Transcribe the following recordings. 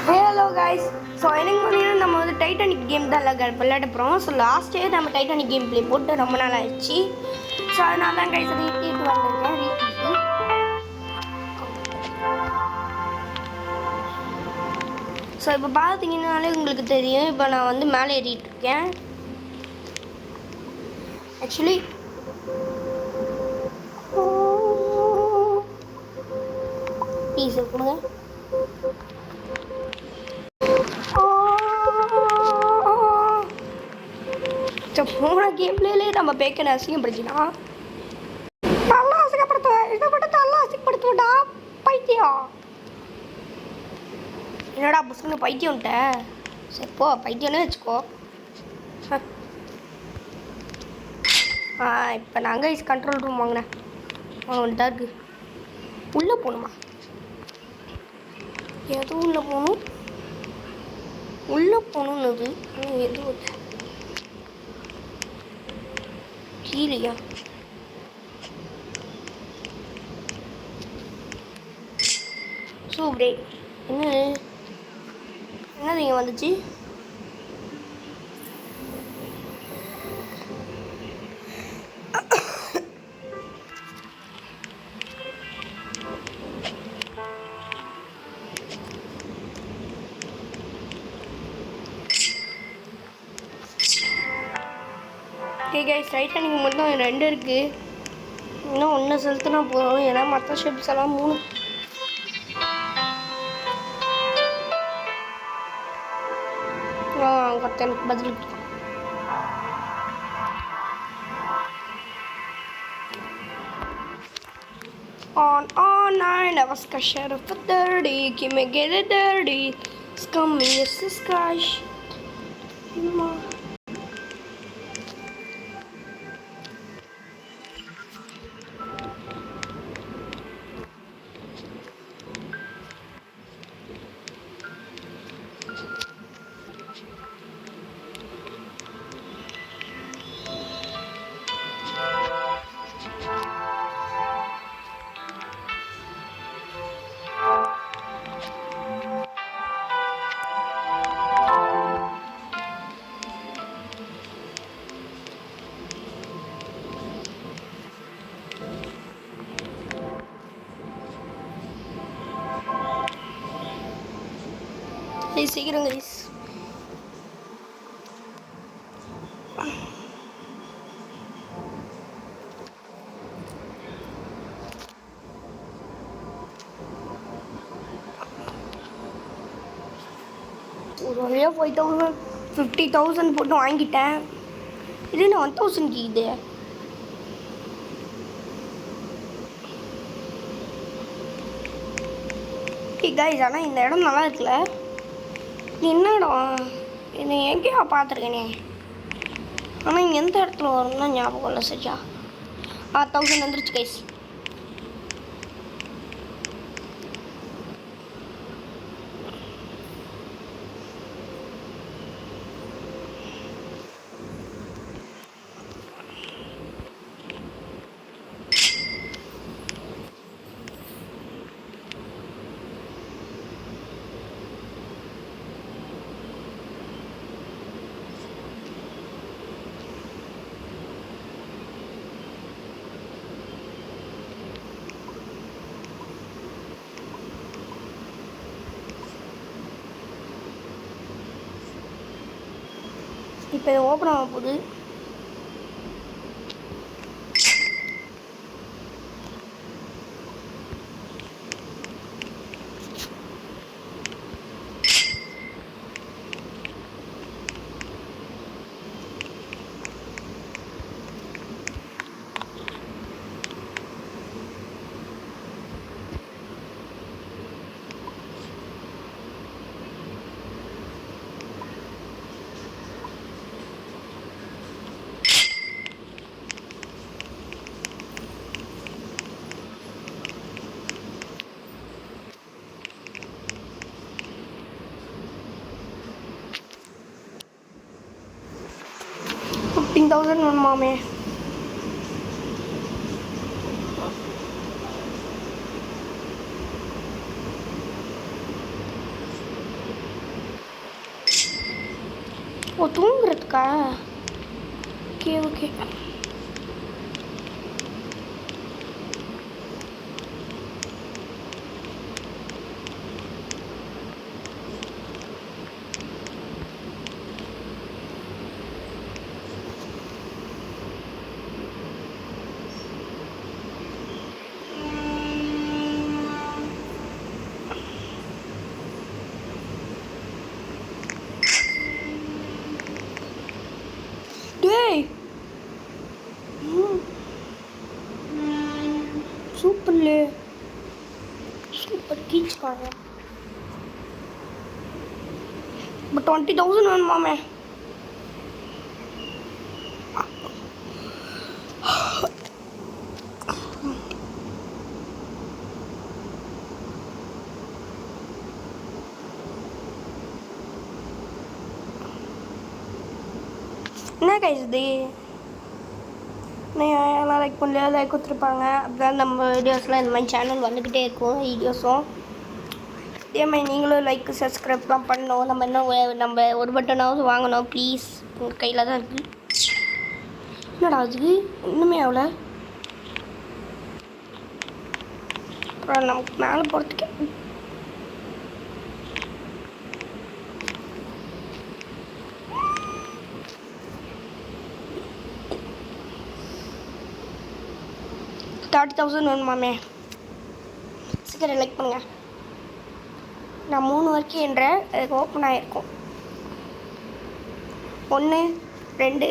Hello guys. So எனக்கு பார்த்தீங்கன்னா நம்ம வந்து டைட்டானிக் கேம் தான் விளையாட போகிறோம். ஸோ லாஸ்ட் இயர் நம்ம டைட்டானிக் கேம் ப்ளே போட்டு ரொம்ப நாள் ஆயிடுச்சு. ஸோ அதனால தான் கைஸ் ரீட்டிட்டு வந்திருக்கேன். ஸோ இப்போ பார்த்தீங்கன்னாலே உங்களுக்கு தெரியும், இப்போ நான் வந்து மேலே ஏறிட்டு இருக்கேன். ஆக்சுவலி டீசர் கொடுங்க. போன கேம்லேயே நம்ம பேக்கனை அசிங்கப்படுத்தினா நல்லா அசிங்கப்படுத்துவேன். இதை மட்டும் நல்லா அசிங்கப்படுத்துவேன்டா பைத்தியம். என்னடா புசுங்க பைத்தியம்ட்ட. சரி போ, பைத்தியம்னே வச்சுக்கோ. இப்போ நாங்கள் கண்ட்ரோல் ரூம் வாங்கினேன். வந்துட்டா இருக்கு. உள்ளே போகணுமா? எதுவும் உள்ளே போகணும். உள்ளே போகணுன்னு எதுவும் கீழேயா? சூப்பரே. என்னது இங்கே வந்துச்சு? கைஸ் டைட்டானிக் மட்டும் 2 இருக்குது. இன்னும் 1 செலுத்தினா போதும். ஏன்னா மற்ற ஷிப்ஸ் எல்லாம் 3. எனக்கு பதில் on I never scared of a dirty. Can me get it dirty? Scummy is this gosh. சீக்கிரம் கைஸ். ஒரு வழியாக 50,000 போட்டு வாங்கிட்டேன். இது என்ன 1,000 இது? கைஸ் ஆனால் இந்த இடம் நல்லா இருக்குல்ல? என்ன இடம்? என்னை எங்கேயா பார்த்துருக்கேனே. ஆனால் இங்கே எந்த இடத்துல வரும்னா ஞாபகம் இல்லை. சரியா 1000 வந்துருச்சு கைஸ். இப்போ இது ஓப்பன் ஆக போகுது. $15,000 வேணுமாமே. ஓ தூங்குறதுக்கா? Okay okay. டேய் சூப்பர்லே, சூப்பர் கீச்சுக்காங்க. இப்போ 20,000 வேணுமாமே. என்ன கைஸ் இது? எல்லாம் லைக் பண்ணல, லைக் கொடுத்துருப்பாங்க. அப்படிதான் நம்ம வீடியோஸ்லாம் இந்த மாதிரி சேனல் வந்துக்கிட்டே இருக்கும் வீடியோஸும். இதே மாதிரி நீங்களும் லைக் சப்ஸ்கிரைப்லாம் பண்ணணும். நம்ம இன்னும் நம்ம ஒரு பட்டனாவது வாங்கணும் ப்ளீஸ். உங்கள் கையில் தான் இருக்குது. என்னடா அது இன்னுமே அவ்வளோ? அப்புறம் நமக்கு மேலே போகிறதுக்கு $30,000 வேணுமாமே. சீக்கிரம் லைக் பண்ணுங்க. நான் 3 வரைக்கும் என்ற அதுக்கு ஓப்பன் ஆகிருக்கும். 1 2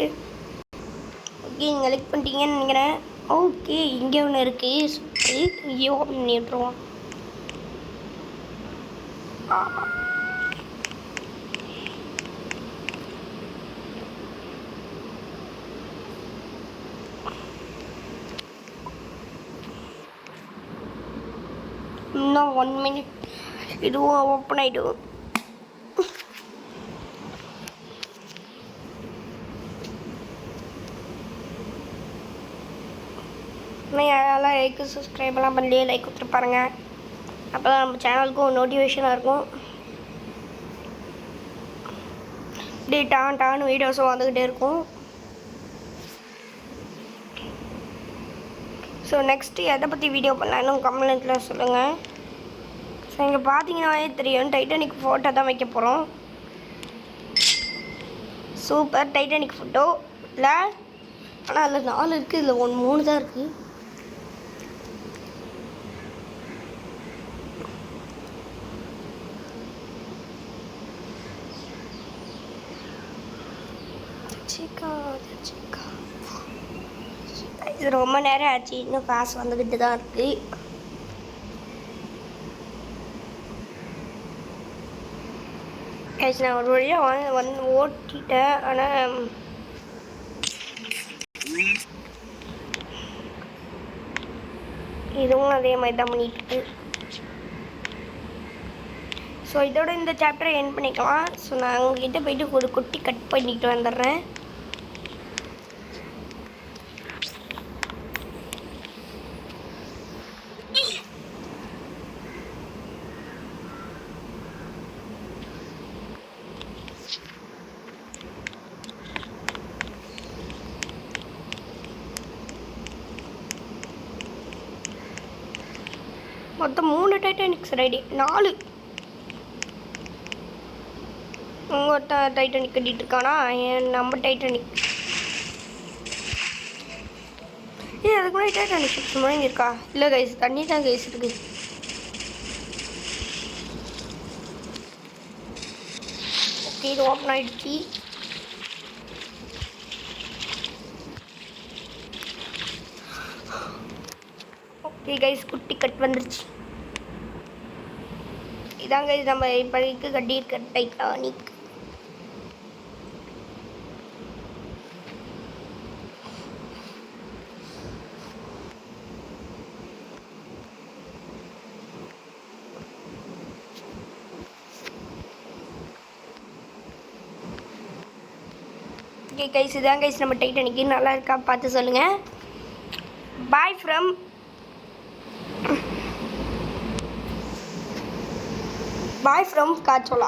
ஓகே, நீங்கள் லைக் பண்ணிட்டீங்கன்னு நினைக்கிறேன். ஓகே, இங்கே ஒன்று இருக்குது. சூப்பர், இங்கே ஓப்பன் பண்ணி விட்ருவோம். இன்னும் 1 மினிட் இதுவும் ஓப்பன் ஆகிடும். இன்னும் யாரெல்லாம் லைக்கு சப்ஸ்கிரைப்லாம் பண்ணி லைக் கொடுத்துட்டு பாருங்க. அப்போ தான் நம்ம சேனலுக்கும் நோட்டிஃபிகேஷனாக இருக்கும். இப்படி டான்னு வீடியோஸும் வந்துக்கிட்டே இருக்கும். ஸோ நெக்ஸ்ட்டு எதை பற்றி வீடியோ பண்ணலான்னு கமெண்ட்டில் சொல்லுங்கள். ஸோ இங்கே பார்த்தீங்கன்னாவே தெரியும், டைட்டானிக் ஃபோட்டோ தான் வைக்க போகிறோம். சூப்பர் டைட்டானிக் ஃபோட்டோ இல்லை, ஆனால் அதில் 4 இருக்குது, இதில் 3 தான் இருக்குது. இது ரொம்ப நேரம் ஆச்சு, இன்னும் காசு வந்துக்கிட்டு தான் இருக்குது. நான் ஒரு வழியாக வந்து ஓட்டிட்டேன். ஆனால் இதுவும் அதே மாதிரி தான் பண்ணிட்டு. ஸோ இதோட இந்த சாப்டரை எண்ட் பண்ணிக்கலாம். ஸோ நான் உங்ககிட்ட போயிட்டு ஒரு குட்டி கட் பண்ணிட்டு வந்துடுறேன். மொத்தம் 3 டைட்டானிக்ஸ் ரெடி, 4 உங்கள் டைட்டானிக் கட்டிகிட்டு இருக்கானா? நம்ம டைட்டானிக் அதுக்கு முன்னாடி டைட்டானிக் ஷிப்ஸ் முன்னாடி இருக்கா? இல்லை கைஸ், தண்ணி தான் கைஸ் இருக்குது. ஓகே, இது ஓப்பன் ஆகிடுச்சு. ஓகே கைஸ், குட்டி கட் வந்துருச்சு. இதான் கைஸ் நம்ம இப்போதைக்கு கட்டியிருக்க டைட்டானிக். ஓகே கைஸ், இதான் கைஸ் நம்ம டைட்டானிக்கு. நல்லா இருக்கா பார்த்து சொல்லுங்கள். Bye from காச்சோலா.